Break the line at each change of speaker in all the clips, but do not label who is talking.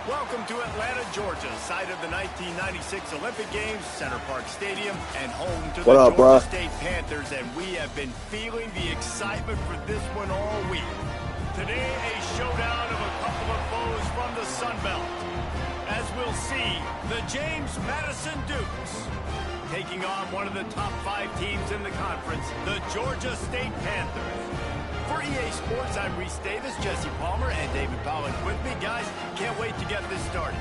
Welcome to Atlanta, Georgia, site of the 1996 Olympic Games, Center Park Stadium, and home to the Georgia State Panthers. And we have been feeling the excitement for this one all week. Today, a showdown of a couple of foes from the Sun Belt. As we'll see, the James Madison Dukes taking on one of the top 5 teams in the conference, the Georgia State Panthers. For EA Sports, I'm Reese Davis, Jesse Palmer, and David Pollock with me. Guys, can't wait to get this started.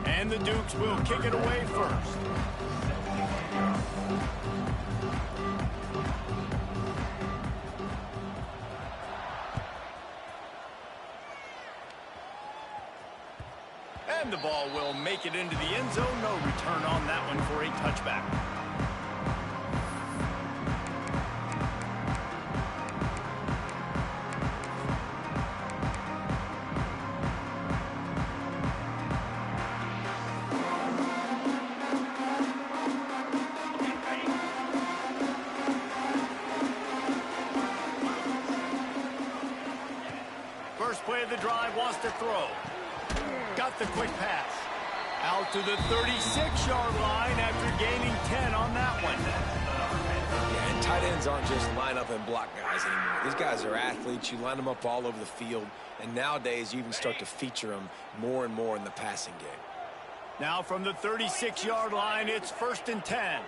And the Dukes will kick it away first. And the ball will make it into the end zone. No return on that one for a touchback. First play of the drive, wants to throw. Got the quick pass. Out to the 36-yard line after gaining 10 on that one.
Yeah, and tight ends aren't just line up and block guys anymore. These guys are athletes. You line them up all over the field. And nowadays, you even start to feature them more and more in the passing game.
Now from the 36-yard line, it's 1st and 10.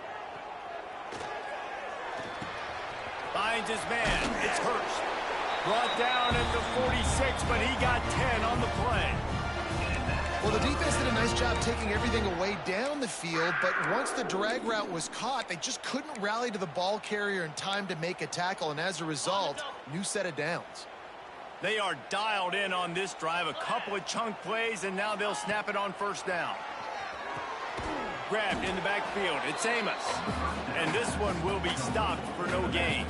Finds his man. It's Hurst. Brought down at the 46, but he got 10 on the play.
Well, the defense did a nice job taking everything away down the field, but once the drag route was caught, they just couldn't rally to the ball carrier in time to make a tackle, and as a result, new set of downs.
They are dialed in on this drive, a couple of chunk plays, and now they'll snap it on 1st down. Grabbed in the backfield, it's Amos, and this one will be stopped for no gain.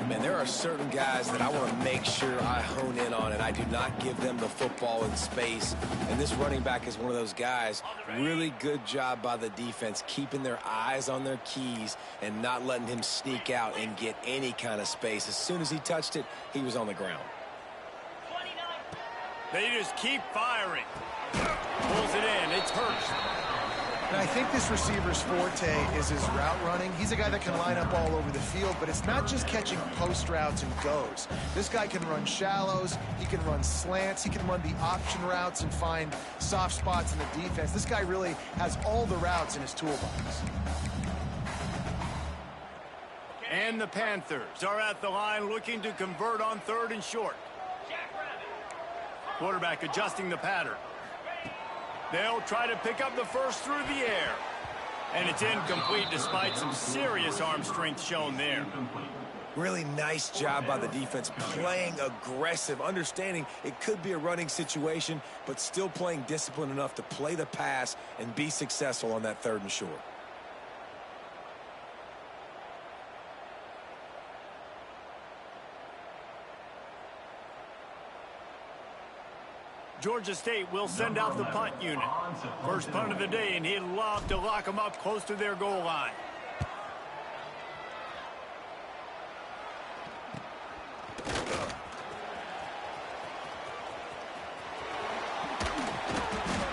Man, there are certain guys that I want to make sure I hone in on, and I do not give them the football in space. And this running back is one of those guys. Really good job by the defense, keeping their eyes on their keys and not letting him sneak out and get any kind of space. As soon as he touched it, he was on the ground.
They just keep firing. Pulls it in. It's Hurst.
And I think this receiver's forte is his route running. He's a guy that can line up all over the field, but it's not just catching post routes and goes. This guy can run shallows, he can run slants, he can run the option routes and find soft spots in the defense. This guy really has all the routes in his toolbox.
And the Panthers are at the line looking to convert on 3rd and short. Quarterback adjusting the pattern. They'll try to pick up the first through the air. And it's incomplete despite some serious arm strength shown there.
Really nice job by the defense, playing aggressive, understanding it could be a running situation, but still playing disciplined enough to play the pass and be successful on that 3rd and short.
Georgia State will send out the punt unit. First punt of the day, and he'd love to lock them up close to their goal line.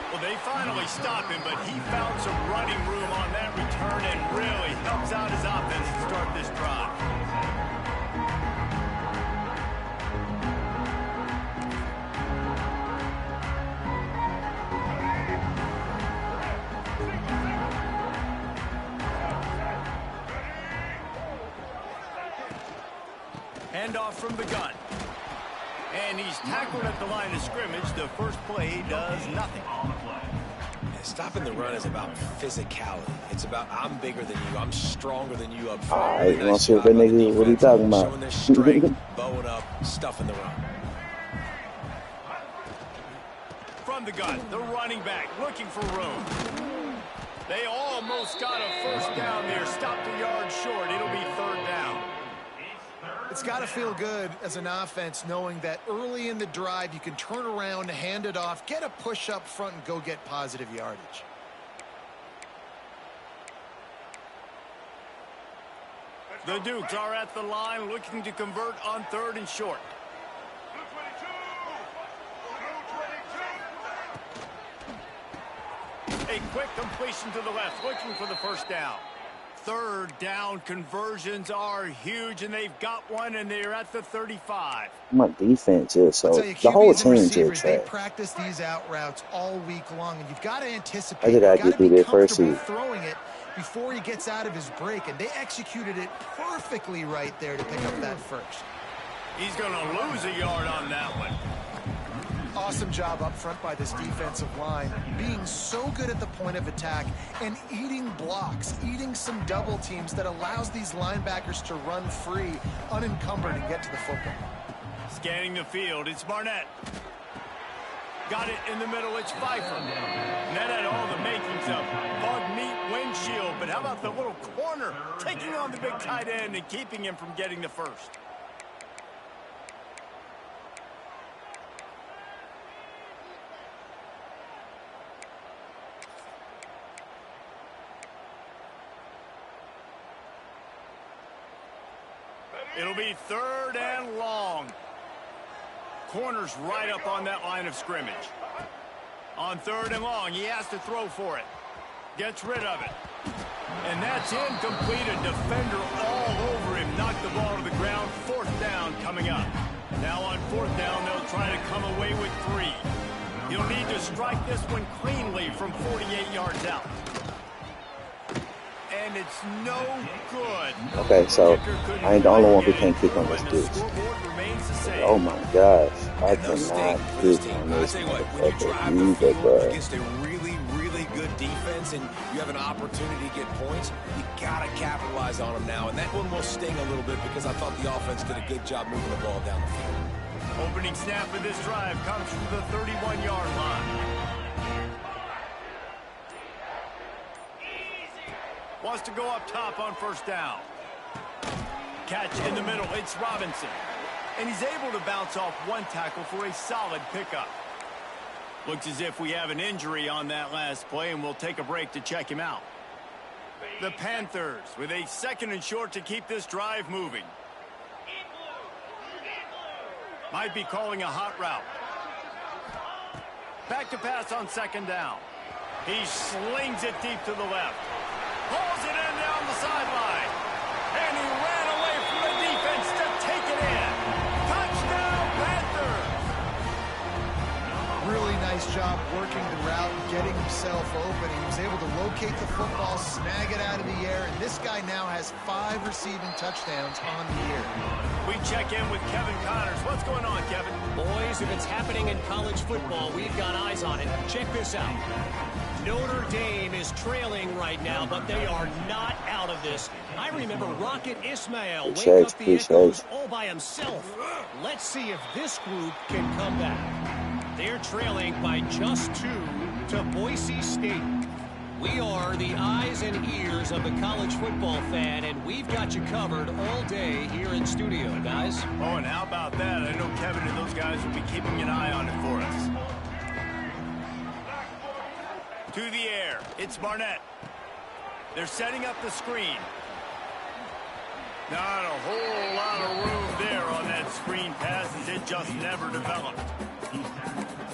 Well, they finally stop him, but he found some running room on that return and really helps out his offense to start this drive. Handoff from the gun. And he's tackled at the line of scrimmage. The first play does nothing.
Yeah, stopping the run is about physicality. It's about I'm bigger than you. I'm stronger than you up front.
All right, let's see what are you talking about?
Showing their strength, bowing up, stuffing the run.
From the gun, the running back looking for room. They almost got a first down there. Stopped a yard short. It'll be 3rd down.
It's got to feel good as an offense knowing that early in the drive you can turn around, hand it off, get a push up front, and go get positive yardage.
The Dukes are at the line looking to convert on 3rd and short. A quick completion to the left, looking for the first down. 3rd down conversions are huge, and they've got one, and they're at the 35.
My defense is so
you,
the whole
QBs and
team
receivers,
just
they
trash.
practice these out routes all week long, and you've got to anticipate.
I just gotta
You've
get
got
through
to be
that first
comfortable
seed.
throwing it before he gets out of his break, and they executed it perfectly right there to pick up that first.
He's going to lose a yard on that one.
Awesome job up front by this defensive line, being so good at the point of attack and eating blocks, eating some double teams that allows these linebackers to run free, unencumbered, and get to the football.
Scanning the field, it's Barnett. Got it in the middle, it's Pfeiffer. And that had all the makings of bug meat windshield, but how about the little corner taking on the big tight end and keeping him from getting the first? It'll be 3rd and long. Corner's right up on that line of scrimmage. On 3rd and long, he has to throw for it. Gets rid of it. And that's incomplete. A defender all over him. Knocked the ball to the ground. 4th down coming up. Now on 4th down, they'll try to come away with 3. He'll need to strike this one cleanly from 48 yards out. And it's no good.
Okay, so I ain't the only one who can't kick on this dude. Oh my gosh, I cannot kick on this motherfucker either, bro.
Against a really, really good defense, and you have an opportunity to get points, you gotta capitalize on them now. And that one will sting a little bit because I thought the offense did a good job moving the ball down the field.
Opening snap of this drive comes from the 31-yard line. Wants to go up top on 1st down. Catch in the middle. It's Robinson. And he's able to bounce off one tackle for a solid pickup. Looks as if we have an injury on that last play, and we'll take a break to check him out. The Panthers with a 2nd and short to keep this drive moving. Might be calling a hot route. Back to pass on 2nd down. He slings it deep to the left. Hauls it in down the sideline. And he ran away from the defense to take it in. Touchdown, Panthers!
Really nice job working the route and getting himself open. He was able to locate the football, snag it out of the air, and this guy now has 5 receiving touchdowns on the year.
We check in with Kevin Connors. What's going on, Kevin?
Boys, if it's happening in college football, we've got eyes on it. Check this out. Notre Dame is trailing right now, but they are not out of this. I remember Rocket Ismail wake up the Echoes all by himself. Let's see if this group can come back. They're trailing by just 2 to Boise State. We are the eyes and ears of the college football fan, and we've got you covered all day here in studio, guys.
Oh, and how about that? I know Kevin and those guys will be keeping an eye on it for us. To the air, it's Barnett. They're setting up the screen. Not a whole lot of room there on that screen pass, as it just never developed.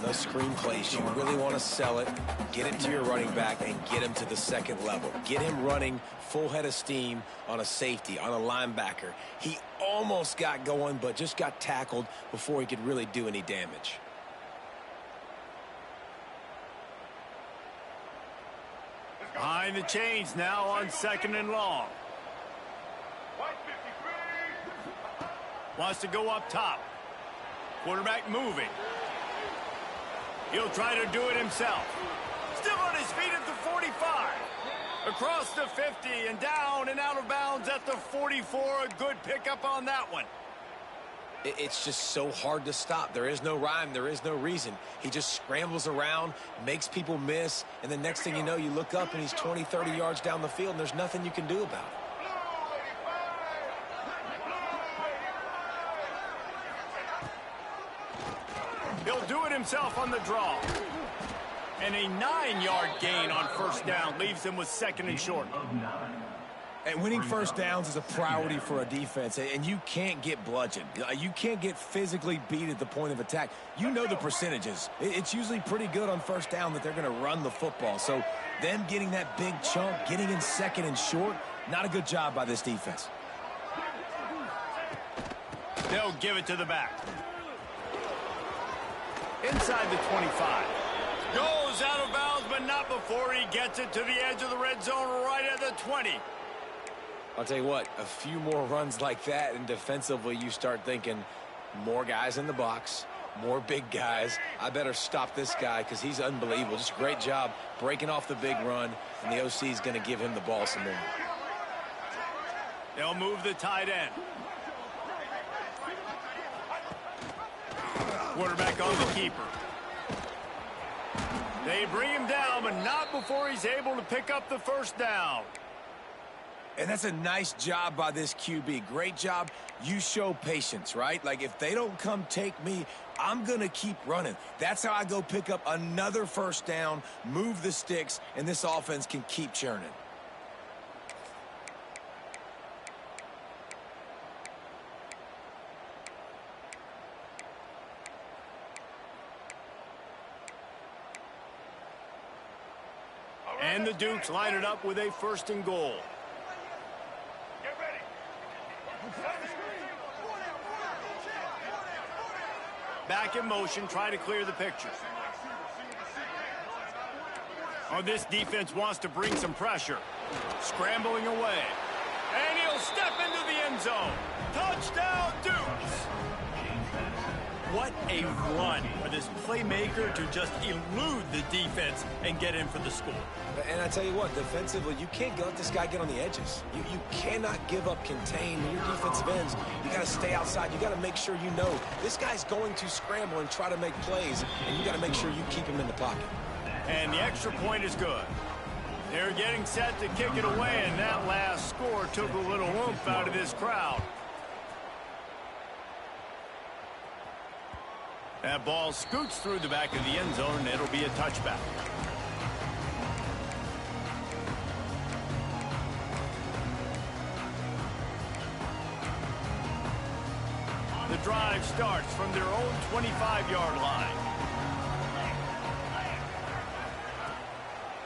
Those screen plays, you really want to sell it, get it to your running back, and get him to the 2nd level. Get him running full head of steam on a safety, on a linebacker. He almost got going, but just got tackled before he could really do any damage.
Behind the chains now on 2nd and long. Wants to go up top. Quarterback moving. He'll try to do it himself. Still on his feet at the 45. Across the 50 and down and out of bounds at the 44. A good pickup on that one.
It's just so hard to stop. There is no rhyme. There is no reason. He just scrambles around, makes people miss, and the next thing you know, you look up and he's 20, 30 yards down the field, and there's nothing you can do about it.
He'll do it himself on the draw. And a 9-yard gain on first down leaves him with 2nd and short.
And winning first downs is a priority for a defense, and you can't get bludgeoned. You can't get physically beat at the point of attack. You know the percentages. It's usually pretty good on first down that they're going to run the football. So them getting that big chunk, getting in 2nd and short, not a good job by this defense.
They'll give it to the back. Inside the 25. Goes out of bounds, but not before he gets it to the edge of the red zone right at the 20.
I'll tell you what, a few more runs like that, and defensively you start thinking more guys in the box, more big guys. I better stop this guy because he's unbelievable. Just a great job breaking off the big run, and the OC is going to give him the ball some more.
They'll move the tight end. Quarterback on the keeper. They bring him down, but not before he's able to pick up the first down.
And that's a nice job by this QB. Great job. You show patience, right? Like, if they don't come take me, I'm going to keep running. That's how I go pick up another first down, move the sticks, and this offense can keep churning.
And the Dukes line it up with a 1st and goal. Back in motion, try to clear the picture. Oh, this defense wants to bring some pressure. Scrambling away. And he'll step into the end zone. Touchdown, Dukes! What a run for this playmaker to just elude the defense and get in for the score.
And I tell you what, defensively, you can't let this guy get on the edges. You cannot give up contain your defensive ends. You got to stay outside. You got to make sure you know this guy's going to scramble and try to make plays, and you got to make sure you keep him in the pocket.
And the extra point is good. They're getting set to kick it away, and that last score took a little oomph out of this crowd. That ball scoots through the back of the end zone, and it'll be a touchback. The drive starts from their own 25-yard line.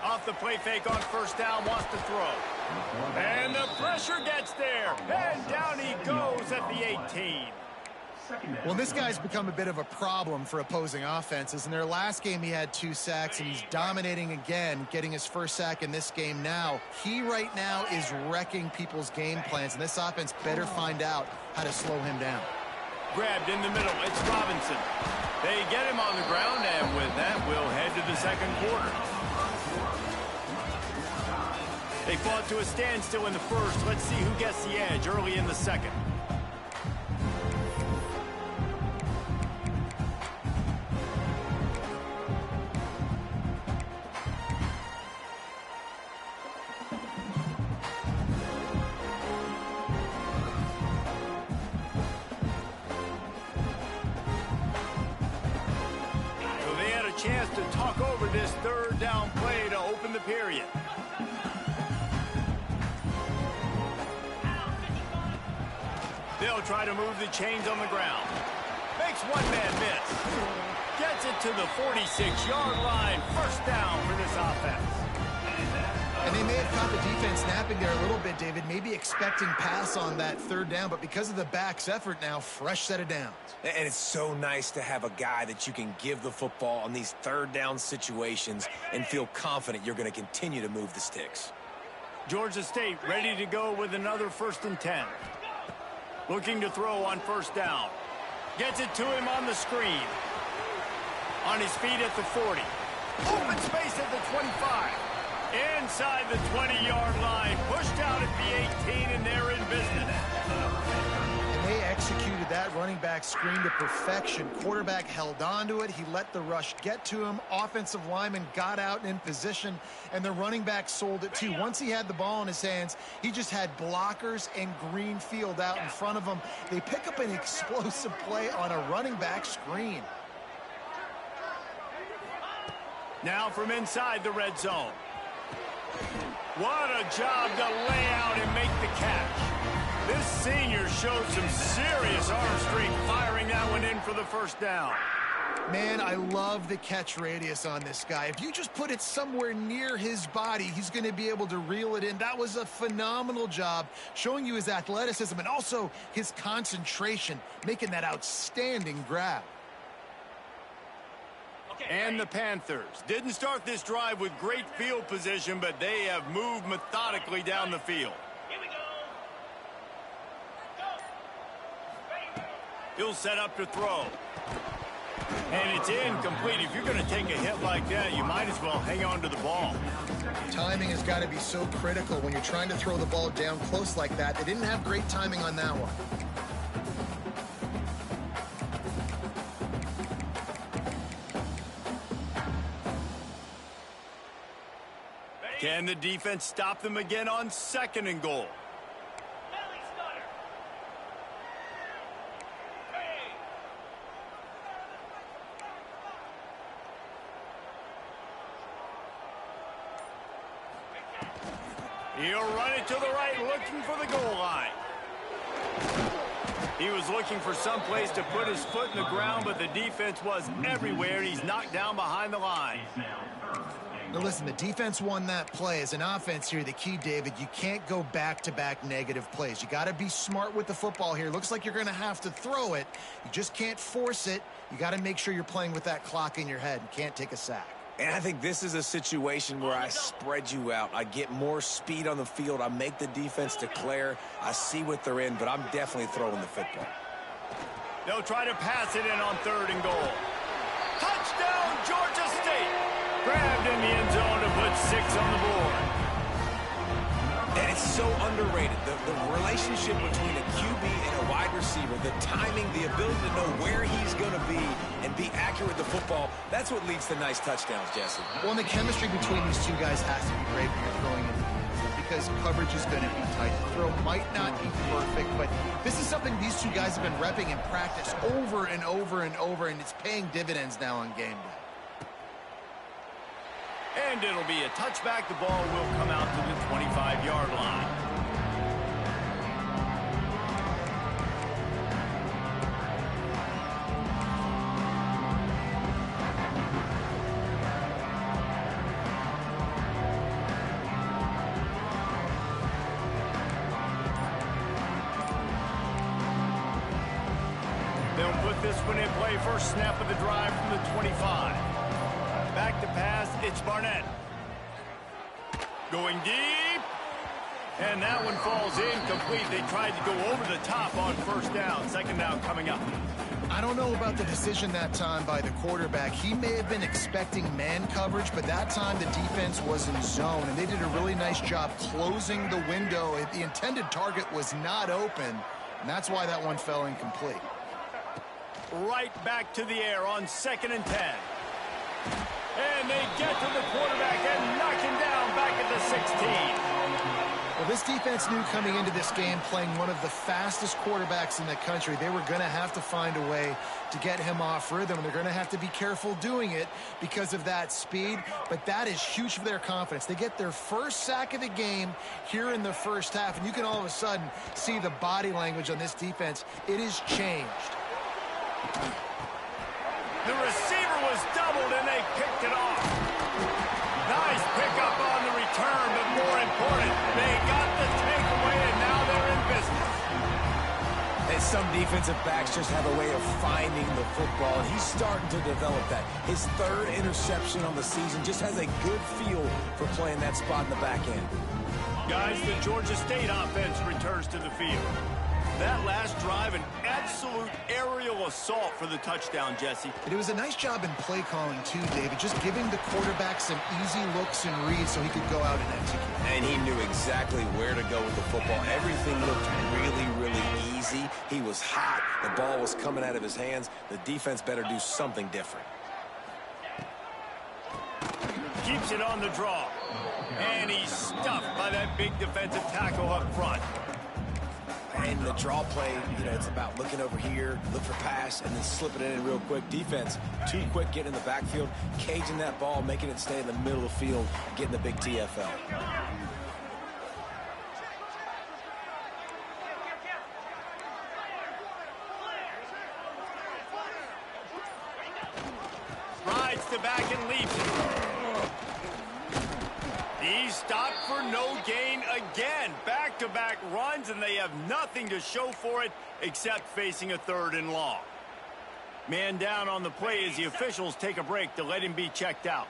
Off the play fake on first down, wants to throw. And the pressure gets there, and down he goes at the 18.
Well, this guy's become a bit of a problem for opposing offenses. In their last game, he had 2 sacks, and he's dominating again, getting his 1st sack in this game now. He right now is wrecking people's game plans, and this offense better find out how to slow him down.
Grabbed in the middle, it's Robinson. They get him on the ground, and with that, we'll head to the 2nd quarter. They fought to a standstill in the 1st. Let's see who gets the edge early in the 2nd. Chance to talk over this 3rd down play to open the period. They'll try to move the chains on the ground. Makes one man miss. Gets it to the 46-yard line. 1st down for this offense.
And they may have caught the defense napping there a little bit, David, maybe expecting pass on that 3rd down, but because of the back's effort now, fresh set of downs.
And it's so nice to have a guy that you can give the football on these 3rd down situations and feel confident you're going to continue to move the sticks.
Georgia State ready to go with another 1st and 10. Looking to throw on 1st down. Gets it to him on the screen. On his feet at the 40. Open space at the 25. Inside the 20-yard line. Pushed out at the 18, and they're in business.
And they executed that running back screen to perfection. Quarterback held on to it. He let the rush get to him. Offensive lineman got out in position, and the running back sold it too. Once he had the ball in his hands, he just had blockers and green field out in front of him. They pick up an explosive play on a running back screen.
Now from inside the red zone. What a job to lay out and make the catch. This senior showed some serious arm strength firing that one in for the first down.
Man, I love the catch radius on this guy. If you just put it somewhere near his body, he's going to be able to reel it in. That was a phenomenal job, showing you his athleticism and also his concentration, making that outstanding grab.
And the Panthers didn't start this drive with great field position, but they have moved methodically down the field.
Here we go.
He'll set up to throw. And it's incomplete. If you're going to take a hit like that, you might as well hang on to the ball.
Timing has got to be so critical when you're trying to throw the ball down close like that. They didn't have great timing on that one.
Can the defense stop them again on 2nd and goal? He'll run it to the right, looking for the goal line. He was looking for some place to put his foot in the ground, but the defense was everywhere, and he's knocked down behind the line.
Now listen, the defense won that play. As an offense here, the key, David, you can't go back-to-back negative plays. You got to be smart with the football here. Looks like you're going to have to throw it. You just can't force it. You got to make sure you're playing with that clock in your head. You can't take a sack.
And I think this is a situation where I spread you out. I get more speed on the field. I make the defense declare. I see what they're in, but I'm definitely throwing the football.
They'll try to pass it in on 3rd and goal. Touchdown, Georgia State! Grabbed in the end zone to put 6 on the board.
And it's so underrated. The relationship between a QB and a wide receiver, the timing, the ability to know where he's going to be and be accurate with the football, that's what leads to nice touchdowns, Jesse.
Well, and the chemistry between these two guys has to be great when you're throwing into the end zone because coverage is going to be tight. The throw might not be perfect, but this is something these two guys have been repping in practice over and over and over, and it's paying dividends now on game day.
And it'll be a touchback. The ball will come out to the 25-yard line. They'll put this one in play. First snap of the drive from the 25. Back to pass, it's Barnett. Going deep. And that one falls incomplete. They tried to go over the top on 1st down. 2nd down coming up.
I don't know about the decision that time by the quarterback. He may have been expecting man coverage, but that time the defense was in zone, and they did a really nice job closing the window. The intended target was not open, and that's why that one fell incomplete.
Right back to the air on 2nd and 10. And they get to the quarterback and knock him down back at the 16.
Well, this defense knew coming into this game, playing one of the fastest quarterbacks in the country, they were going to have to find a way to get him off rhythm, and they're going to have to be careful doing it because of that speed, but that is huge for their confidence. They get their first sack of the game here in the first half, and you can all of a sudden see the body language on this defense. It has changed.
The receiver was doubled, and they picked it off. Nice pickup on the return, but more important, they got the takeaway, and now they're in business.
And some defensive backs just have a way of finding the football, and he's starting to develop that. His 3rd interception on the season, just has a good feel for playing that spot in the back end.
Guys, the Georgia State offense returns to the field. That last drive, an absolute aerial assault for the touchdown, Jesse.
And it was a nice job in play calling, too, David, just giving the quarterback some easy looks and reads so he could go out and execute.
And he knew exactly where to go with the football. Everything looked really, really easy. He was hot. The ball was coming out of his hands. The defense better do something different.
Keeps it on the draw. And he's stuffed by that big defensive tackle up front.
And the draw play, you know, it's about looking over here, look for pass, and then slipping it in real quick. Defense, too quick getting in the backfield, caging that ball, making it stay in the middle of the field, getting the big TFL.
Rides to back and leaps it. He's stopped for no gain again. Back-to-back runs, and they have nothing to show for it except facing a 3rd and long. Man down on the play as the officials take a break to let him be checked out.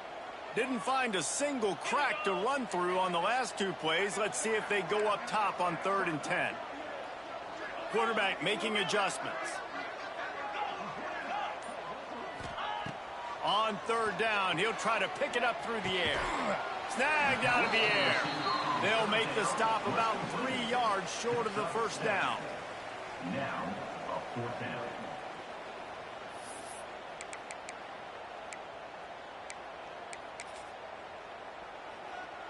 Didn't find a single crack to run through on the last 2 plays. Let's see if they go up top on 3rd and 10. Quarterback making adjustments. On 3rd down, he'll try to pick it up through the air. Snagged out of the air. They'll make the stop about 3 yards short of the 1st down.
Now, a 4th down.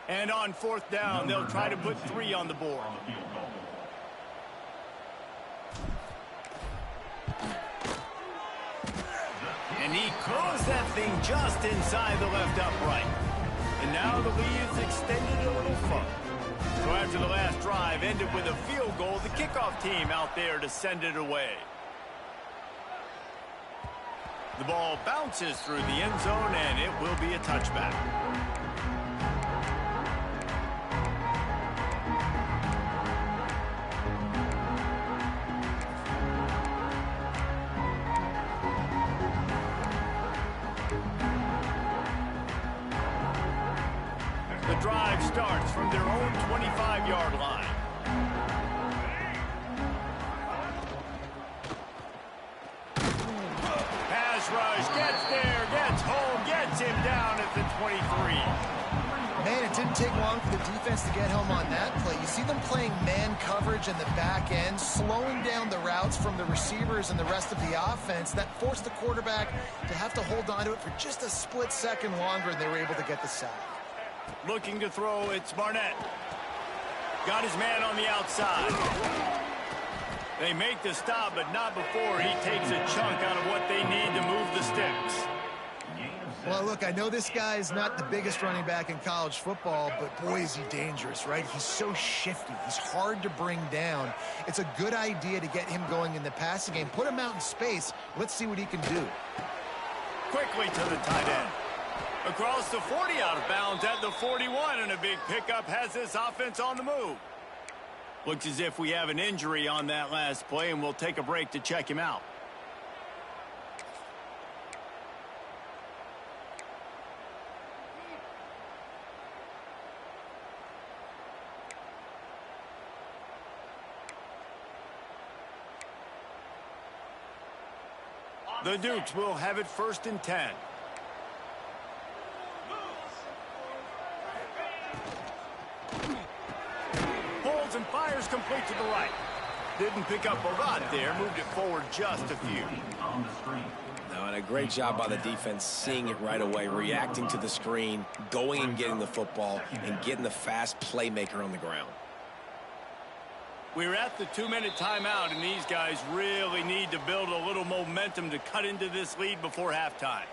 And on 4th down, they'll try to put 3 on the board. And he curls that thing just inside the left upright. And now the lead is extended a little further. So after the last drive ended with a field goal, the kickoff team out there to send it away. The ball bounces through the end zone, and it will be a touchback. The drive starts from their own 25-yard line. Pass rush, gets there, gets home, gets him down at the 23.
Man, it didn't take long for the defense to get home on that play. You see them playing man coverage in the back end, slowing down the routes from the receivers and the rest of the offense. That forced the quarterback to have to hold on to it for just a split second longer, and they were able to get the sack.
Looking to throw, it's Barnett. Got his man on the outside. They make the stop, but not before he takes a chunk out of what they need to move the sticks.
Well, look, I know this guy is not the biggest running back in college football, but boy, is he dangerous, right? He's so shifty. He's hard to bring down. It's a good idea to get him going in the passing game. Put him out in space. Let's see what he can do.
Quickly to the tight end. Across the 40, out of bounds at the 41, and a big pickup has this offense on the move. Looks as if we have an injury on that last play, and we'll take a break to check him out. The Dukes will have it 1st and 10. Holds and fires complete to the right. Didn't pick up a lot there, moved it forward just a few.
No, and a great job by the defense seeing it right away, reacting to the screen, going and getting the football, and getting the fast playmaker on the ground.
We're at the 2-minute timeout, and these guys really need to build a little momentum to cut into this lead before halftime.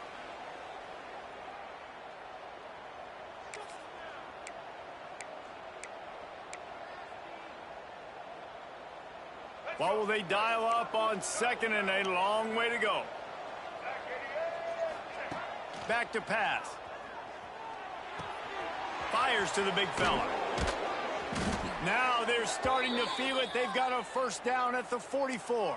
What will they dial up on 2nd and a long way to go? Back to pass. Fires to the big fella. Now they're starting to feel it. They've got a 1st down at the 44.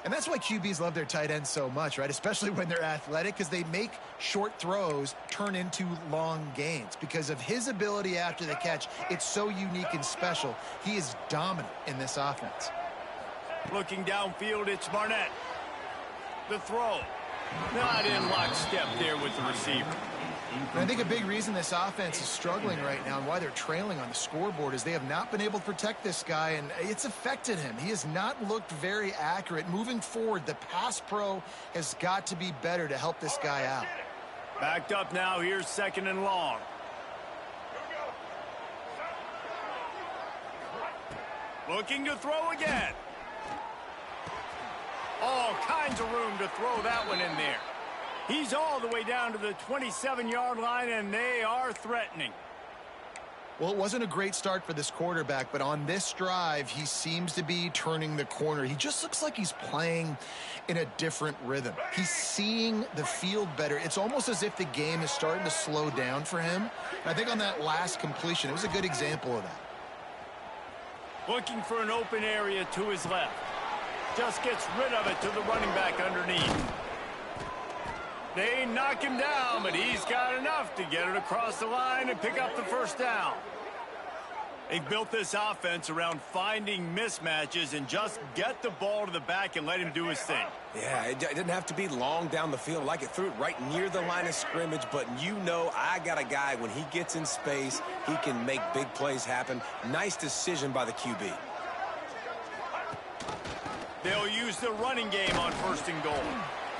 And that's why QBs love their tight ends so much, right? Especially when they're athletic, because they make short throws turn into long gains. Because of his ability after the catch, it's so unique and special. He is dominant in this offense.
Looking downfield, it's Barnett. The throw. Not in lockstep there with the receiver.
And I think a big reason this offense is struggling right now and why they're trailing on the scoreboard is they have not been able to protect this guy, and it's affected him. He has not looked very accurate. Moving forward, the pass pro has got to be better to help this guy out.
Backed up now. Here's 2nd and long. Looking to throw again. All kinds of room to throw that one in there. He's all the way down to the 27-yard line, and they are threatening.
Well, it wasn't a great start for this quarterback, but on this drive, he seems to be turning the corner. He just looks like he's playing in a different rhythm. He's seeing the field better. It's almost as if the game is starting to slow down for him. And I think on that last completion, it was a good example of that.
Looking for an open area to his left. Just gets rid of it to the running back underneath. They knock him down, but he's got enough to get it across the line and pick up the first down. They've built this offense around finding mismatches and just get the ball to the back and let him do his thing.
Yeah, it didn't have to be long down the field. Like it threw it right near the line of scrimmage, but you know I got a guy, when he gets in space, he can make big plays happen. Nice decision by the QB.
They'll use the running game on 1st and goal.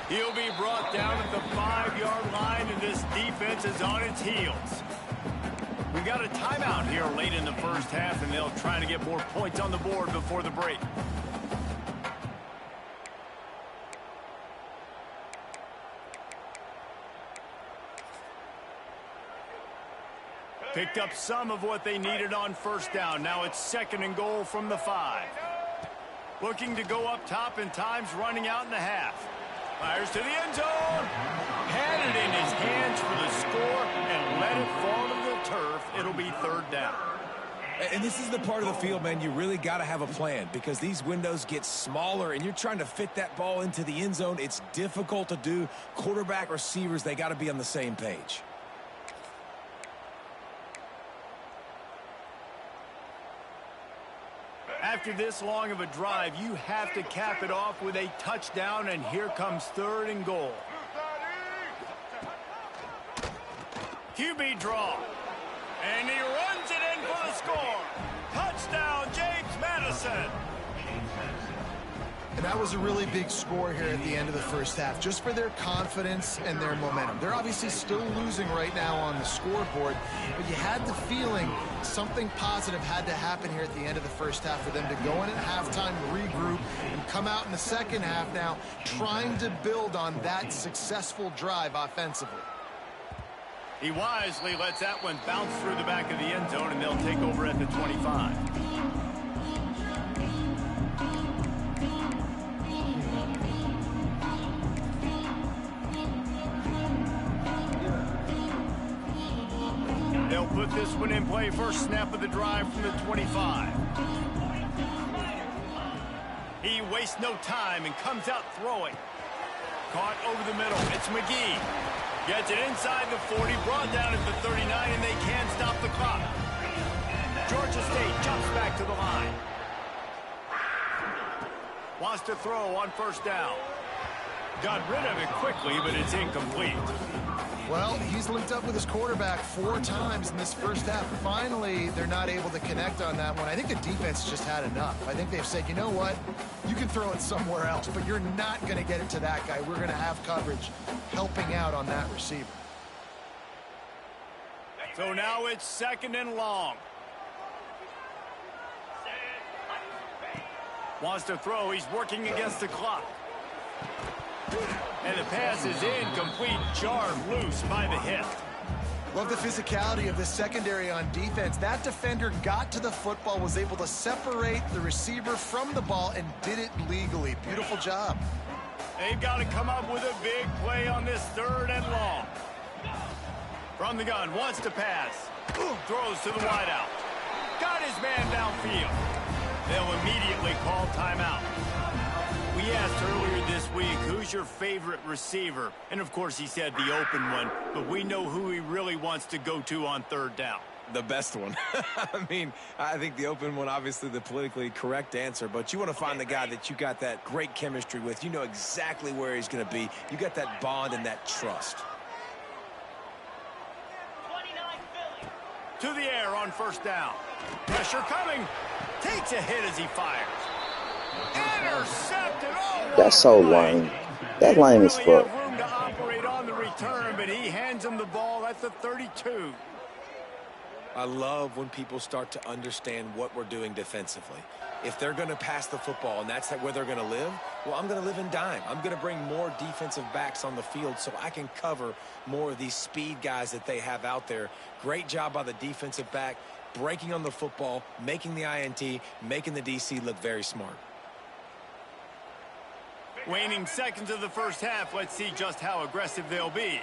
He'll be brought down at the 5-yard line, and this defense is on its heels. We've got a timeout here late in the first half, and they'll try to get more points on the board before the break. Picked up some of what they needed on 1st down. Now it's 2nd and goal from the 5. Looking to go up top, and time's running out in the half. Fires to the end zone. Had it in his hands for the score and let it fall to the turf. It'll be 3rd down.
And this is the part of the field, man, you really got to have a plan, because these windows get smaller and you're trying to fit that ball into the end zone. It's difficult to do. Quarterback, receivers, they got to be on the same page.
After this long of a drive, you have to cap it off with a touchdown, and here comes 3rd and goal. QB draw. And he runs it in for the score. Touchdown, James Madison.
And that was a really big score here at the end of the first half, just for their confidence and their momentum. They're obviously still losing right now on the scoreboard, but you had the feeling something positive had to happen here at the end of the first half for them to go in at halftime, regroup, and come out in the second half now trying to build on that successful drive offensively.
He wisely lets that one bounce through the back of the end zone, and they'll take over at the 25. They'll put this one in play. First snap of the drive from the 25. He wastes no time and comes out throwing. Caught over the middle. It's McGee. Gets it inside the 40, brought down at the 39, and they can't stop the clock. Georgia State jumps back to the line. Wants to throw on 1st down. Got rid of it quickly, but it's incomplete.
Well, he's linked up with his quarterback 4 times in this first half. Finally, they're not able to connect on that one. I think the defense just had enough. I think they've said, you know what? You can throw it somewhere else, but you're not going to get it to that guy. We're going to have coverage helping out on that receiver.
So now it's 2nd and long. Wants to throw. He's working against the clock. And the pass is incomplete, jarred loose by the hip.
Love the physicality of the secondary on defense. That defender got to the football, was able to separate the receiver from the ball, and did it legally. Beautiful job.
They've got to come up with a big play on this 3rd and long. From the gun, wants to pass. Throws to the wideout. Got his man downfield. They'll immediately call timeout. We asked earlier this week, who's your favorite receiver? And, of course, he said the open one, but we know who he really wants to go to on 3rd down.
The best one. I mean, I think the open one, obviously the politically correct answer, but you want to find the guy that you got that great chemistry with. You know exactly where he's going to be. You got that bond and that trust.
To the air on 1st down. Pressure coming. Takes a hit as he fires. Intercepted. Oh,
that's so lame. That lame is
really
fuck.
have room to operate on the return, but he hands him the ball at the 32.
I love when people start to understand what we're doing defensively. If they're going to pass the football and that's where they're going to live, well, I'm going to live in dime. I'm going to bring more defensive backs on the field so I can cover more of these speed guys that they have out there. Great job by the defensive back, breaking on the football, making the INT, making the DC look very smart.
Waning seconds of the first half. Let's see just how aggressive they'll be.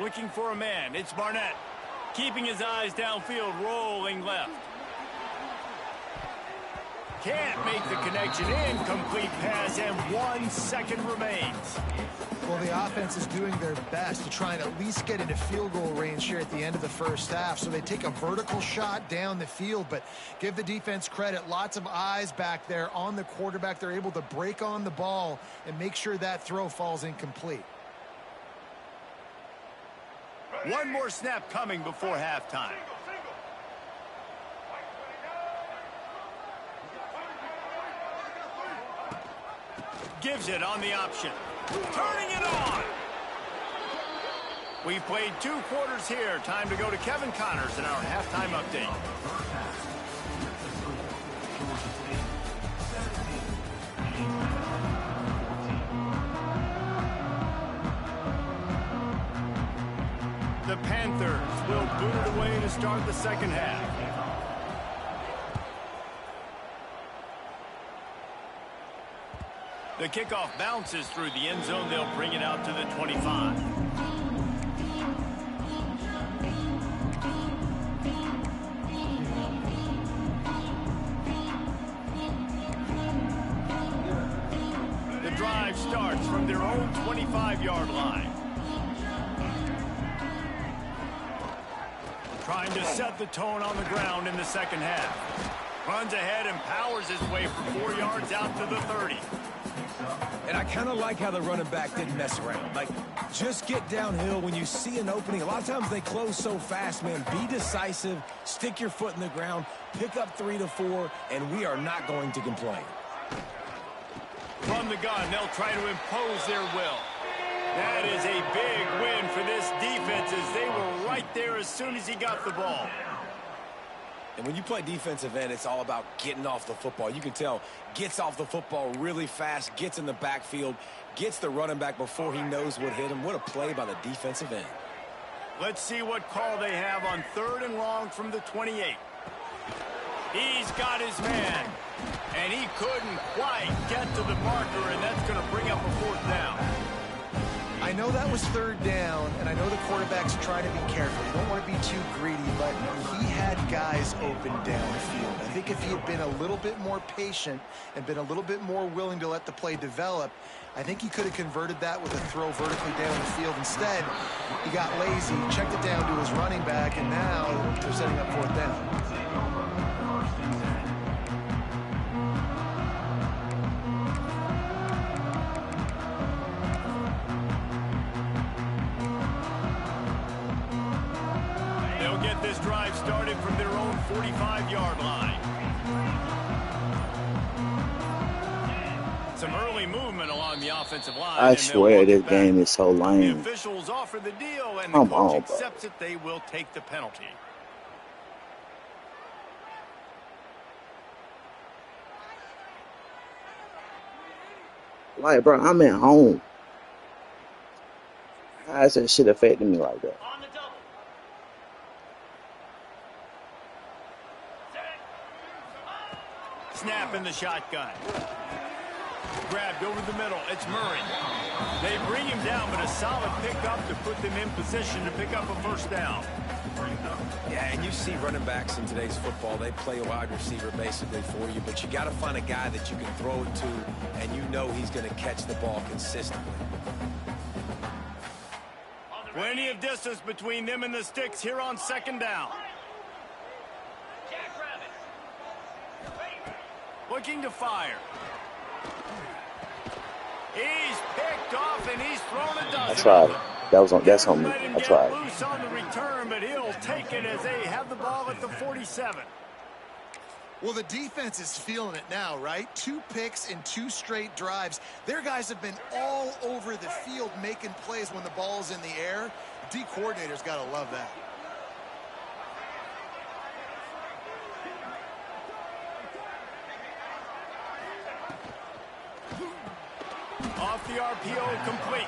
Looking for a man. It's Barnett. Keeping his eyes downfield, rolling left. Can't make the connection. Incomplete pass, and 1 second remains.
Well, the offense is doing their best to try and at least get into field goal range here at the end of the first half. So they take a vertical shot down the field, but give the defense credit. Lots of eyes back there on the quarterback. They're able to break on the ball and make sure that throw falls incomplete.
One more snap coming before halftime. Gives it on the option. Turning it on. We've played 2 quarters here. Time to go to Kevin Connors in our halftime update. The Panthers will boot it away to start the second half. The kickoff bounces through the end zone. They'll bring it out to the 25. The drive starts from their own 25-yard line. Trying to set the tone on the ground in the second half. Runs ahead and powers his way for 4 yards out to the 30.
And I kind of like how the running back didn't mess around. Like, just get downhill when you see an opening. A lot of times they close so fast, man. Be decisive, stick your foot in the ground, pick up 3 to 4, and we are not going to complain.
From the gun, they'll try to impose their will. That is a big win for this defense as they were right there as soon as he got the ball.
And when you play defensive end, it's all about getting off the football. You can tell, gets off the football really fast, gets in the backfield, gets the running back before he knows what hit him. What a play by the defensive end.
Let's see what call they have on 3rd and long from the 28. He's got his man, and he couldn't quite get to the marker, and that's going to bring up a 4th down.
I know that was 3rd down, and I know the quarterback's trying to be careful. You don't want to be too greedy, but he had guys open downfield. I think if he had been a little bit more patient and been a little bit more willing to let the play develop, I think he could have converted that with a throw vertically down the field. Instead, he got lazy, checked it down to his running back, and now they're setting up 4th down.
This drive started from their own 45-yard line. Some early movement along the offensive line.
I swear this game is so
The
lame.
officials offer the deal, and the coach accepts it. They will take the penalty.
Like, bro, I'm at home. How is that shit affecting me like that?
Snap in the shotgun. Grabbed over the middle. It's Murray. They bring him down, but a solid pickup to put them in position to pick up a 1st down.
Yeah, and you see running backs in today's football, they play a wide receiver basically for you, but you got to find a guy that you can throw it to, and you know he's going to catch the ball consistently.
Plenty of distance between them and the sticks here on 2nd down. Looking to fire. He's picked off and he's thrown a dozen.
I tried. That's on me. I tried.
Loose on the return, but he'll take it as they have the ball at the 47.
Well, the defense is feeling it now, right? 2 picks in 2 straight drives. Their guys have been all over the field making plays when the ball's in the air. The D coordinator's got to love that.
Off the RPO, complete.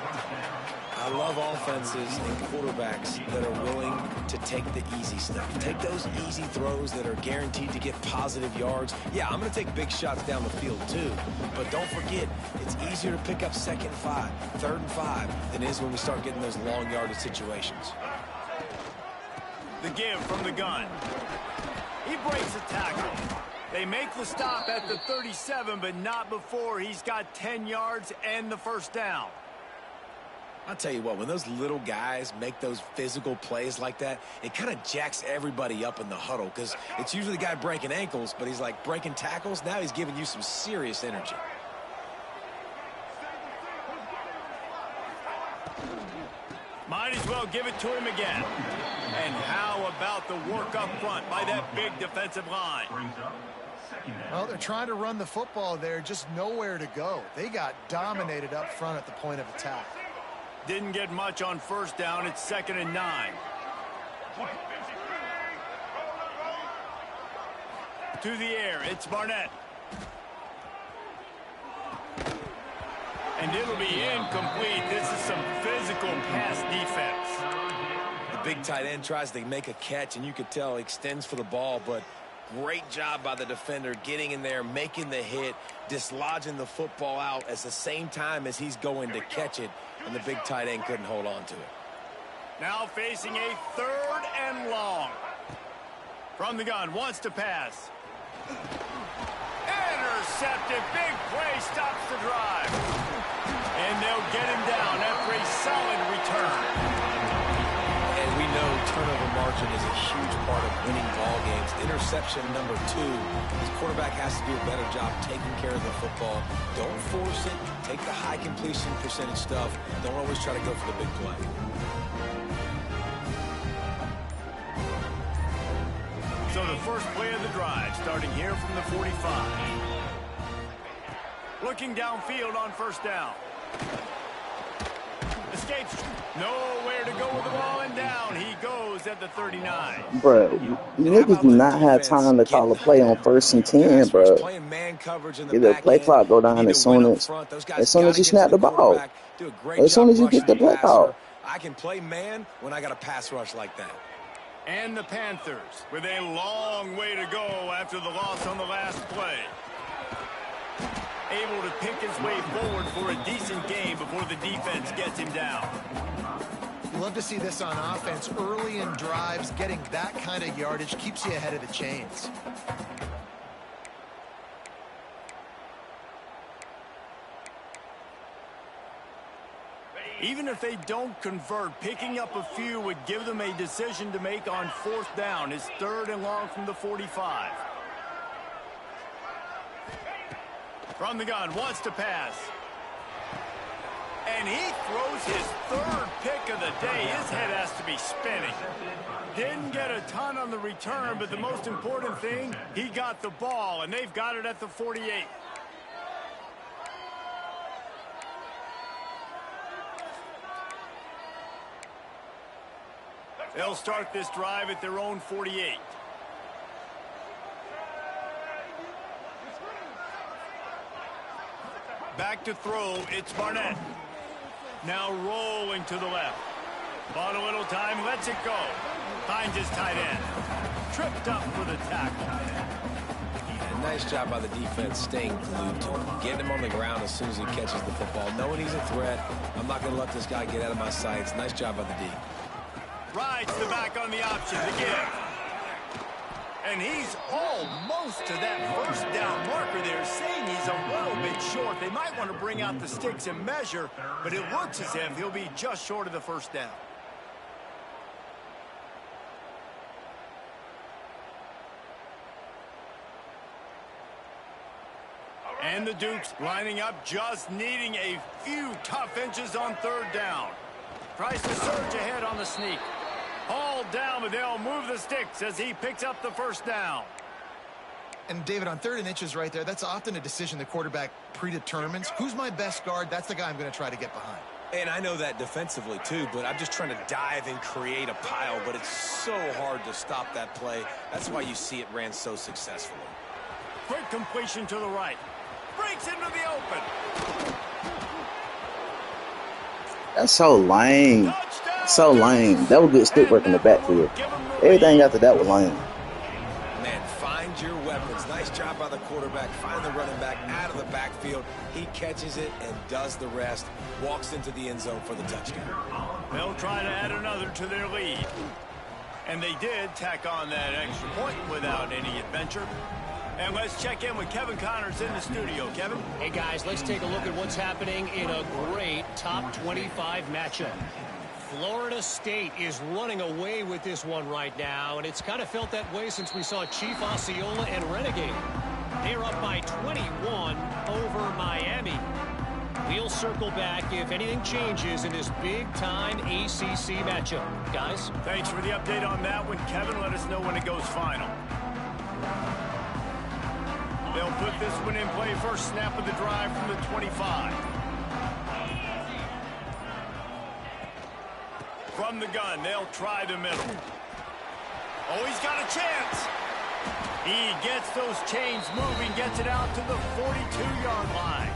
I love offenses and quarterbacks that are willing to take the easy stuff. Take those easy throws that are guaranteed to get positive yards. Yeah, I'm going to take big shots down the field too. But don't forget, it's easier to pick up 2nd and 5, 3rd and 5 than it is when we start getting those long yardage situations.
The give from the gun. He breaks a tackle. They make the stop at the 37, but not before he's got 10 yards and the first down.
I'll tell you what, when those little guys make those physical plays like that, it kind of jacks everybody up in the huddle because it's usually the guy breaking ankles, but he's like breaking tackles. Now he's giving you some serious energy.
Might as well give it to him again. And how about the work up front by that big defensive line?
Well, they're trying to run the football there, just nowhere to go. They got dominated up front at the point of attack.
Didn't get much on first down. It's 2nd and 9. To the air, it's Barnett. And it'll be incomplete. This is some physical pass defense.
The big tight end tries to make a catch, and you could tell he extends for the ball, but great job by the defender getting in there, making the hit, dislodging the football out at the same time as he's going to catch it, and the big tight end couldn't hold on to it.
Now facing a 3rd and long. From the gun, wants to pass. Intercepted, big play, stops the drive. And they'll get him down after a solid return.
And we know turnover margin is a huge part of winning ball games. Interception number 2. His quarterback has to do a better job taking care of the football. Don't force it. Take the high completion percentage stuff. Don't always try to go for the big play.
So the first play of the drive, starting here from the 45. Looking downfield on first down. Escapes. Nowhere to go with the ball, and down he goes at the 39.
Bro, niggas do not have time to call a play on 1st and 10, bro. Get the play clock go down as soon as you snap the ball. As soon as you get the play call.
I can play man when I got a pass rush like that.
And the Panthers with a long way to go after the loss on the last play. Able to pick his way forward for a decent game before the defense gets him down.
You love to see this on offense. Early in drives, getting that kind of yardage keeps you ahead of the chains.
Even if they don't convert, picking up a few would give them a decision to make on 4th down. His 3rd and long from the 45. From the gun, wants to pass. And he throws his 3rd pick of the day. His head has to be spinning. Didn't get a ton on the return, but the most important thing, he got the ball, and they've got it at the 48. They'll start this drive at their own 48. Back to throw, it's Barnett. Now rolling to the left. Bought a little time, lets it go. Finds his tight end. Tripped up for the tackle.
And nice job by the defense staying glued to him. Getting him on the ground as soon as he catches the football. Knowing he's a threat, I'm not going to let this guy get out of my sights. Nice job by the D.
Rides the back on the option to give. And he's almost to that first down marker there, saying he's a little bit short. They might want to bring out the sticks and measure, but it looks as if he'll be just short of the first down. And the Dukes lining up, just needing a few tough inches on 3rd down. Tries to surge ahead on the sneak. Hauled down, but they'll move the sticks as he picks up the first down.
And, David, on 3rd and inches right there, that's often a decision the quarterback predetermines. Who's my best guard? That's the guy I'm going to try to get behind.
And I know that defensively, too, but I'm just trying to dive and create a pile, but it's so hard to stop that play. That's why you see it ran so successfully.
Quick completion to the right. Breaks into the open.
That's so lame. So lame. That was good stick work in the backfield. Everything after that was lame.
Man, find your weapons. Nice job by the quarterback. Find the running back out of the backfield. He catches it and does the rest. Walks into the end zone for the touchdown.
They'll try to add another to their lead. And they did tack on that extra point without any adventure. And let's check in with Kevin Connors in the studio. Kevin?
Hey, guys, let's take a look at what's happening in a great top 25 matchup. Florida State is running away with this one right now, and it's kind of felt that way since we saw Chief Osceola and Renegade. They're up by 21 over Miami. We'll circle back if anything changes in this big-time ACC matchup. Guys?
Thanks for the update on that one, Kevin. Let us know when it goes final. They'll put this one in play. First snap of the drive from the 25. From the gun, they'll try the middle. Oh, he's got a chance. He gets those chains moving, gets it out to the 42-yard line.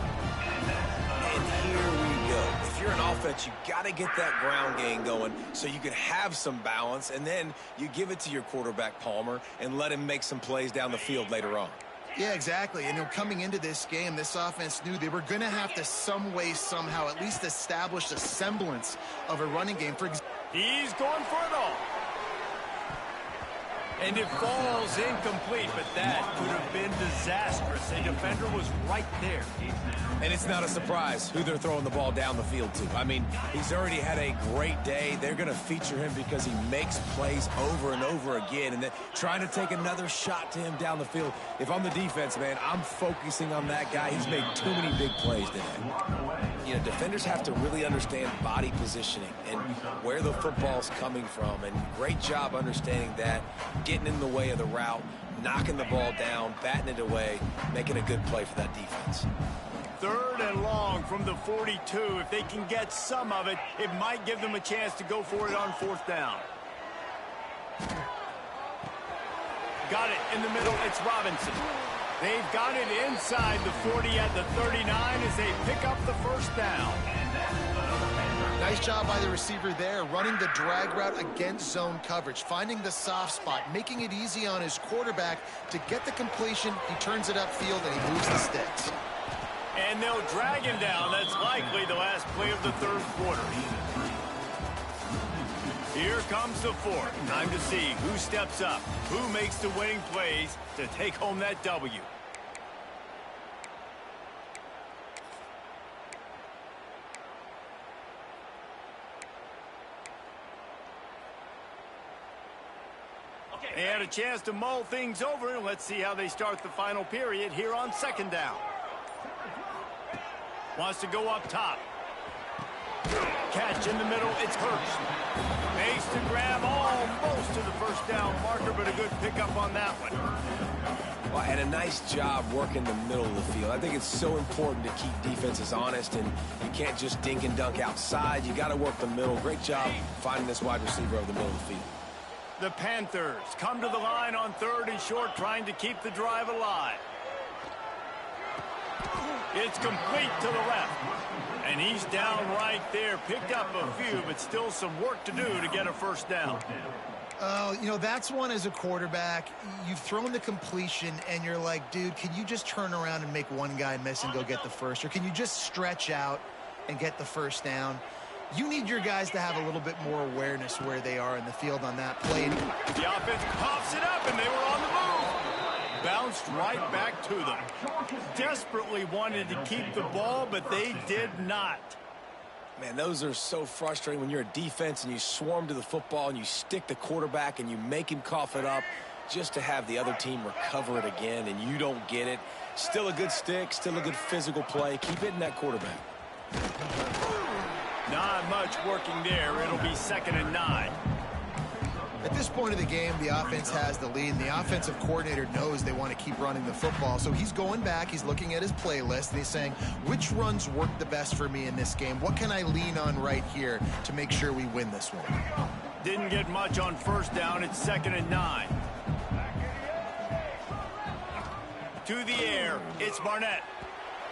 And here we go. If you're an offense, you got to get that ground game going so you can have some balance, and then you give it to your quarterback, Palmer, and let him make some plays down the field later on.
Yeah, exactly. And coming into this game, this offense knew they were going to have to some way, somehow, at least establish a semblance of a running game.
He's going for it all. And it falls incomplete, but that could have been disastrous. A defender was right there.
And it's not a surprise who they're throwing the ball down the field to. I mean, he's already had a great day. They're going to feature him because he makes plays over and over again. And then trying to take another shot to him down the field. If I'm the defense, man, I'm focusing on that guy. He's made too many big plays today. You know, defenders have to really understand body positioning and where the football's coming from. And great job understanding that, getting in the way of the route, knocking the ball down, batting it away, making a good play for that defense.
3rd and long from the 42. If they can get some of it, it might give them a chance to go for it on 4th down. Got it in the middle. It's Robinson. They've got it inside the 40 at the 39 as they pick up the 1st down.
Nice job by the receiver there, running the drag route against zone coverage, finding the soft spot, making it easy on his quarterback to get the completion. He turns it upfield and he moves the sticks.
And they'll drag him down. That's likely the last play of the 3rd quarter. Here comes the 4th. Time to see who steps up, who makes the winning plays to take home that W. They had a chance to mull things over. Let's see how they start the final period here on 2nd down. Wants to go up top. Catch in the middle. It's Hurst. Makes the grab almost to the 1st down marker, but a good pickup on that one.
Well, and a nice job working the middle of the field. I think it's so important to keep defenses honest, and you can't just dink and dunk outside. You got to work the middle. Great job finding this wide receiver over the middle of the field.
The Panthers come to the line on 3rd and short, trying to keep the drive alive. It's complete to the left. And he's down right there. Picked up a few, but still some work to do to get a 1st down.
You know, that's one as a quarterback. You've thrown the completion, and you're like, dude, can you just turn around and make one guy miss and go get the 1st? Or can you just stretch out and get the 1st down? You need your guys to have a little bit more awareness where they are in the field on that play.
The offense pops it up, and they were on the move. Bounced right back to them. Desperately wanted to keep the ball, but they did not.
Man, those are so frustrating when you're a defense and you swarm to the football and you stick the quarterback and you make him cough it up just to have the other team recover it again and you don't get it. Still a good stick, still a good physical play. Keep hitting that quarterback.
Not much working there. It'll be 2nd and 9.
At this point of the game, the offense has the lead, and the offensive coordinator knows they want to keep running the football. So he's going back, he's looking at his playlist, and he's saying, which runs work the best for me in this game? What can I lean on right here to make sure we win this one?
Didn't get much on first down. It's 2nd and 9. To the air, it's Barnett.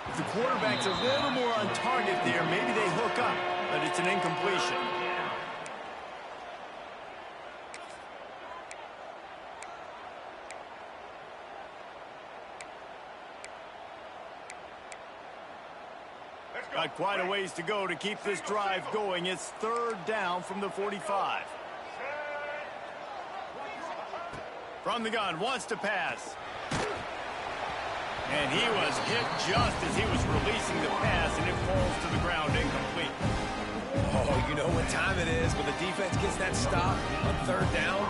If the quarterback's a little more on target there, maybe they hook up, but it's an incompletion. Got quite a ways to go to keep this drive going. It's 3rd down from the 45. From the gun, wants to pass. And he was hit just as he was releasing the pass, and it falls to the ground incomplete.
Oh, you know what time it is when the defense gets that stop on 3rd down.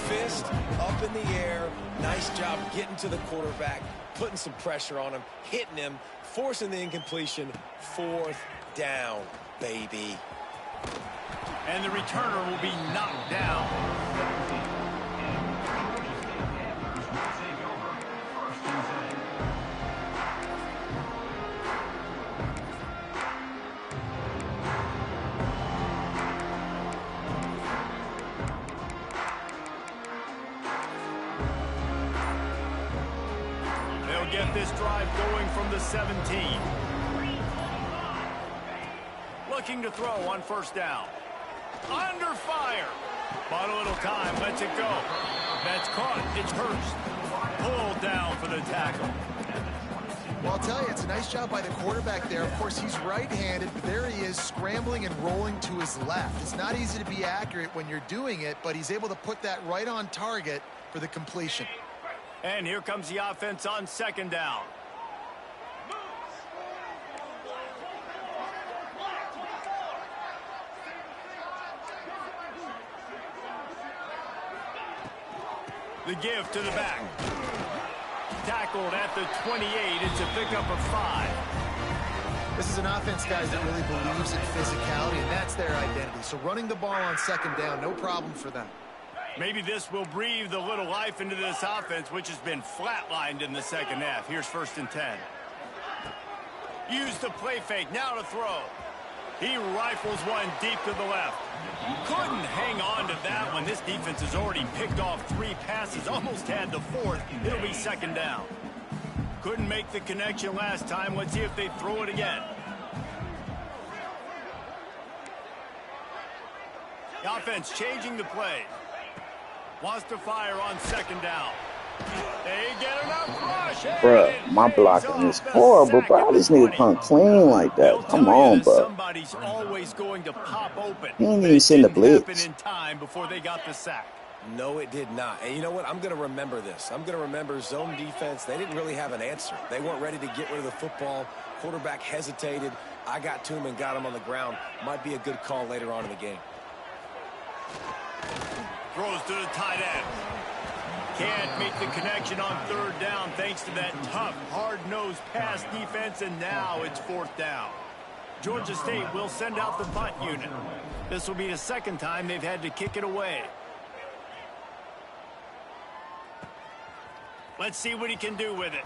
Fist up in the air. Nice job getting to the quarterback, putting some pressure on him, hitting him, forcing the incompletion. 4th down, baby.
And the returner will be knocked down. They'll get this drive going from the 17. Looking to throw on 1st down. Under fire. Bought a little time. Lets it go. That's caught. It's Hurst. Pulled down for the tackle.
Well, I'll tell you, it's a nice job by the quarterback there. Of course, he's right-handed, but there he is scrambling and rolling to his left. It's not easy to be accurate when you're doing it, but he's able to put that right on target for the completion.
And here comes the offense on 2nd down. The give to the back. Tackled at the 28. It's a pickup of 5.
This is an offense, guys, that really believes in physicality, and that's their identity. So running the ball on 2nd down, no problem for them.
Maybe this will breathe a little life into this offense, which has been flatlined in the 2nd half. Here's 1st and 10. Use the play fake. Now to throw. He rifles one deep to the left. Couldn't hang on to that one. This defense has already picked off 3 passes, almost had the 4th. It'll be 2nd down. Couldn't make the connection last time. Let's see if they throw it again. The offense changing the play. Wants to fire on 2nd down. They get enough rush.
Bruh, my blocking is horrible, bro. I just need to come clean like that. Come on, bro.
Somebody's always going to pop open.
He didn't even send the blitz.
In time before they got the sack.
No, it did not. And you know what? I'm going to remember this. I'm going to remember zone defense. They didn't really have an answer. They weren't ready to get rid of the football. Quarterback hesitated. I got to him and got him on the ground. Might be a good call later on in the game.
Throws to the tight end. Can't make the connection on 3rd down thanks to that tough, hard-nosed pass defense, and now it's 4th down. Georgia State will send out the punt unit. This will be the 2nd time they've had to kick it away. Let's see what he can do with it.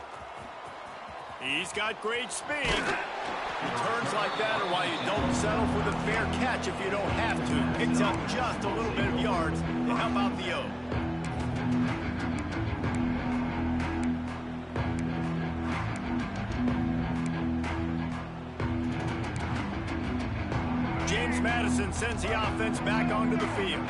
He's got great speed. Returns like that are why you don't settle for the fair catch if you don't have to. Picks up just a little bit of yards to help out the O. James Madison sends the offense back onto the field.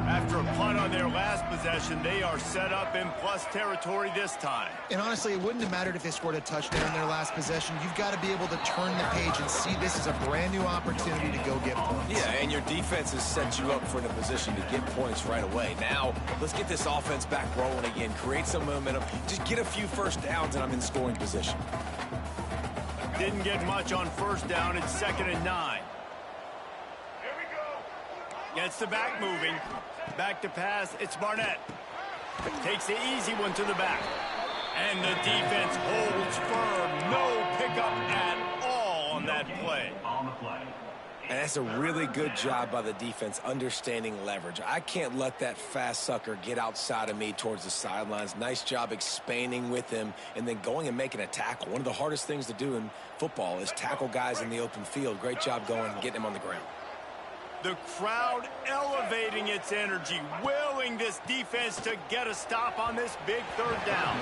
After a punt on their last possession, they are set up in plus territory this time.
And honestly, it wouldn't have mattered if they scored a touchdown in their last possession. You've got to be able to turn the page and see this as a brand new opportunity to go get points.
Yeah, and your defense has set you up for a position to get points right away. Now, let's get this offense back rolling again, create some momentum, just get a few 1st downs, and I'm in scoring position.
Didn't get much on 1st down. It's 2nd and 9. Gets the back moving. Back to pass. It's Barnett. Takes the easy one to the back. And the defense holds firm. No pickup at all on that play.
And that's a really good job by the defense understanding leverage. I can't let that fast sucker get outside of me towards the sidelines. Nice job expanding with him and then going and making a tackle. One of the hardest things to do in football is tackle guys in the open field. Great job going and getting him on the ground.
The crowd elevating its energy, willing this defense to get a stop on this big third down.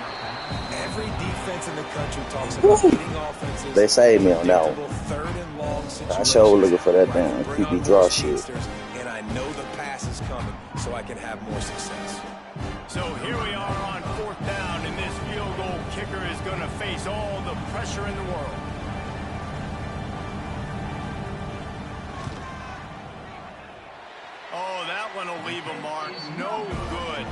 Every defense in the country talks about hitting offenses.
They saved me on that one.
Third and long
I sure looking for that damn QB draw shit.
And I know the pass is coming, so I can have more success.
So here we are on fourth down, and this field goal kicker is going to face all the pressure in the world. Oh, that one will leave a mark. No good.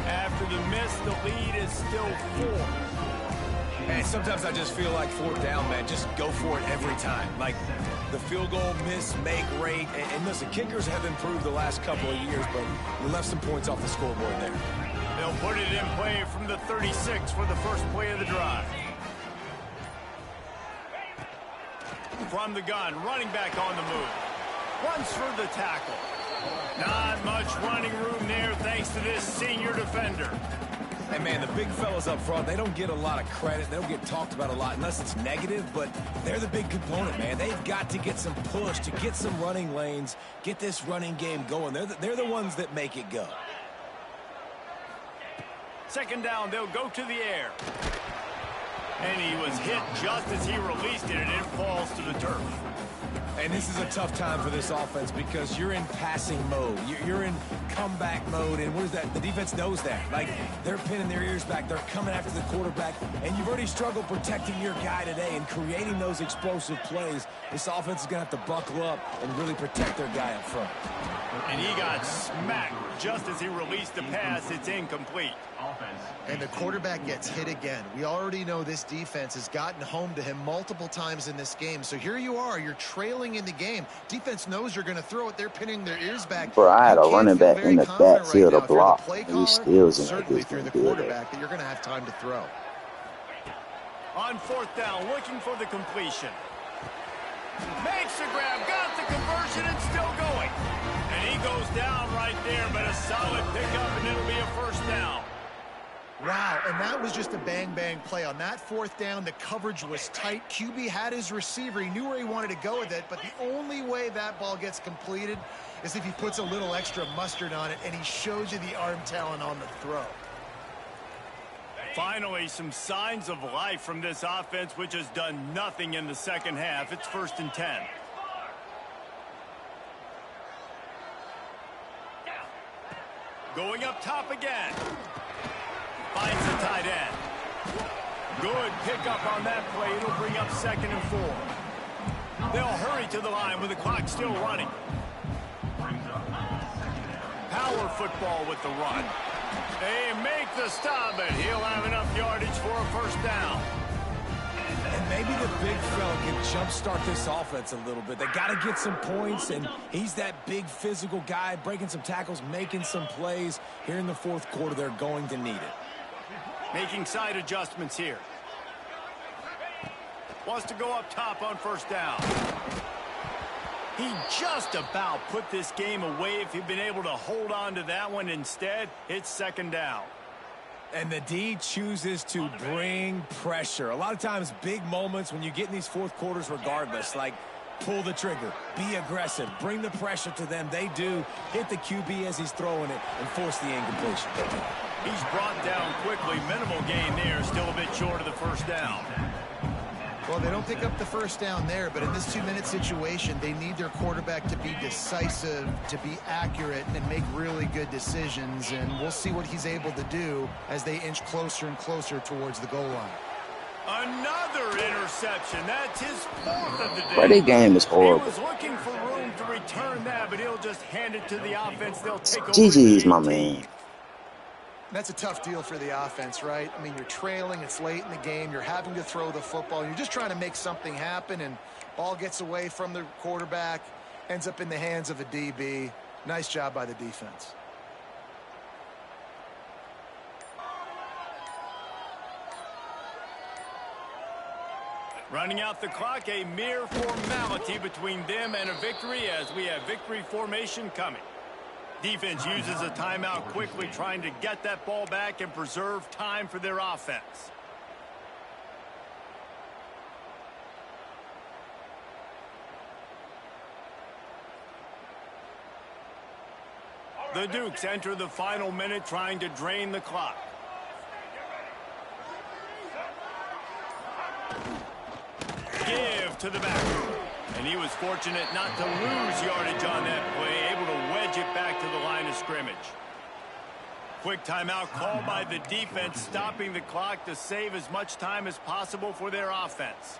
After the miss, the lead is still 4.
And sometimes I just feel like fourth down, man, just go for it every time. Like the field goal miss, make rate. And listen, kickers have improved the last couple of years, but we left some points off the scoreboard there.
They'll put it in play from the 36 for the first play of the drive. From the gun, running back on the move. Runs for the tackle. Not much running room there thanks to this senior defender.
And, man, the big fellas up front, they don't get a lot of credit. They don't get talked about a lot unless it's negative, but they're the big component, man. They've got to get some push, to get some running lanes, get this running game going. They're the ones that make it go.
Second down, they'll go to the air. And he was hit just as he released it, and it falls to the turf.
And this is a tough time for this offense because you're in passing mode. You're in comeback mode, and what is that? The defense knows that. Like, they're pinning their ears back. They're coming after the quarterback, and you've already struggled protecting your guy today and creating those explosive plays. This offense is going to have to buckle up and really protect their guy up front.
And he got smacked just as he released the pass. It's incomplete.
And the quarterback gets hit again. We already know this defense has gotten home to him multiple times in this game. So here you are. You're trailing in the game. Defense knows you're going to throw it. They're pinning their ears back.
Bro, I had a running back in the backfield to block.
And he
still
certainly if you're the quarterback that you're going to have time to throw.
On fourth down, looking for the completion. Makes the grab, got the conversion, and still going. And he goes down right there, but a solid pickup, and it'll be a first down.
Wow, and that was just a bang-bang play. On that fourth down, the coverage was tight. QB had his receiver. He knew where he wanted to go with it, but the only way that ball gets completed is if he puts a little extra mustard on it, and he shows you the arm talent on the throw.
Finally, some signs of life from this offense, which has done nothing in the second half. It's 1st and 10. Going up top again. Finds the tight end. Good pickup on that play. It'll bring up 2nd and 4. They'll hurry to the line with the clock still running. Power football with the run. They make the stop, but he'll have enough yardage for a first down.
And maybe the big fella can jumpstart this offense a little bit. They got to get some points, and he's that big physical guy, breaking some tackles, making some plays. Here in the fourth quarter, they're going to need it.
Making side adjustments here. Wants to go up top on first down. He just about put this game away if he'd been able to hold on to that one. Instead, it's 2nd down.
And the D chooses to bring pressure. A lot of times, big moments when you get in these fourth quarters regardless, like pull the trigger, be aggressive, bring the pressure to them. They do hit the QB as he's throwing it and force the incompletion.
He's brought down quickly. Minimal gain there. Still a bit short of the first down.
Well, they don't pick up the first down there, but in this 2-minute situation, they need their quarterback to be decisive, to be accurate, and make really good decisions. And we'll see what he's able to do as they inch closer and closer towards the goal line.
Another interception. That's his 4th of the day.
Bro, that game is horrible.
He was looking for room to return that, but he'll just hand it to the offense. They'll take over.
GG's, my man.
That's a tough deal for the offense, right? I mean, you're trailing, it's late in the game, you're having to throw the football, you're just trying to make something happen, and ball gets away from the quarterback, ends up in the hands of a DB. Nice job by the defense.
Running out the clock, a mere formality between them and a victory as we have victory formation coming. Defense uses a timeout quickly, trying to get that ball back and preserve time for their offense. The Dukes enter the final minute trying to drain the clock. Give to the back. And he was fortunate not to lose yardage on that play, able to wedge it back to the line of scrimmage. Quick timeout called by the defense, stopping the clock to save as much time as possible for their offense.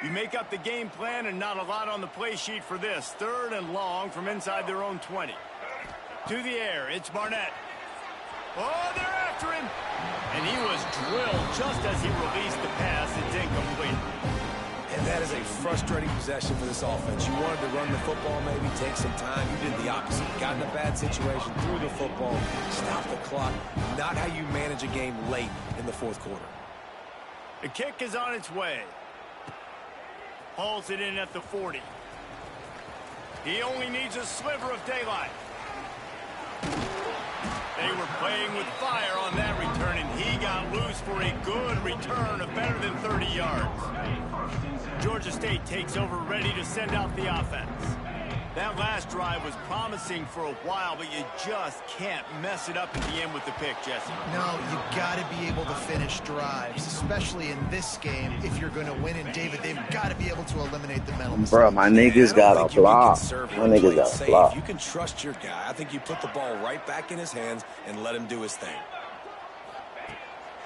You make up the game plan and not a lot on the play sheet for this. 3rd and long from inside their own 20. To the air, it's Barnett. Oh, they're after him. And he was drilled just as he released the pass. It's incomplete.
And that is a frustrating possession for this offense. You wanted to run the football, maybe take some time. You did the opposite. Got in a bad situation, threw the football, stopped the clock. Not how you manage a game late in the 4th quarter.
The kick is on its way. Hauls it in at the 40. He only needs a sliver of daylight. They were playing with fire on that return, and he got loose for a good return of better than 30 yards. Georgia State takes over, ready to send out the offense. That last drive was promising for a while, but you just can't mess it up at the end with the pick, Jesse.
No, you got to be able to finish drives, especially in this game. If you're going to win, and David, they've got to be able to eliminate the mental mistakes.
Bro, my niggas got a block. My niggas got a block.
You can trust your guy. I think you put the ball right back in his hands and let him do his thing.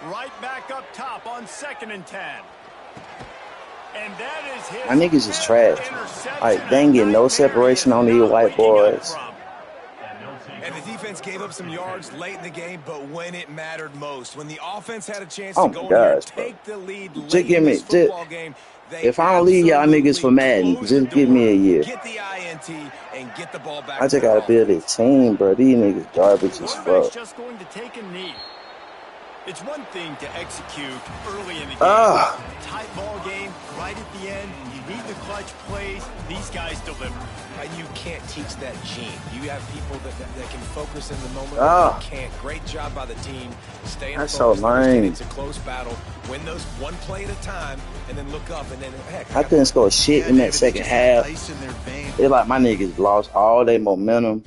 Right back up top on 2nd and 10. And that is his
my niggas is trash. Like, they ain't getting no separation on these white boys.
And the defense gave up some yards late in the game, but when it mattered most, when the offense had a chance to go in here and take the lead late in this football game,
if I don't leave y'all niggas for Madden, just give me a year.
Get the INT and get the ball back.
I just gotta build a team, bro. These niggas garbage as fuck.
Just going to take a knee. It's one thing to execute early in the game. Tight ball game, right at the end. You need the clutch plays. These guys deliver.
And you can't teach that gene. You have people that can focus in the moment. You can't. Great job by the team. Stay in focus.
So lame.
It's a close battle. Win those one play at a time, and then look up. And then, heck,
I couldn't score shit in that second half. It's like my niggas lost all their momentum.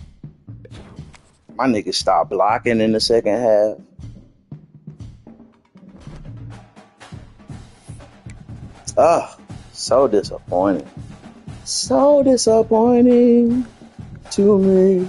My niggas stopped blocking in the second half. So disappointing. So disappointing to me.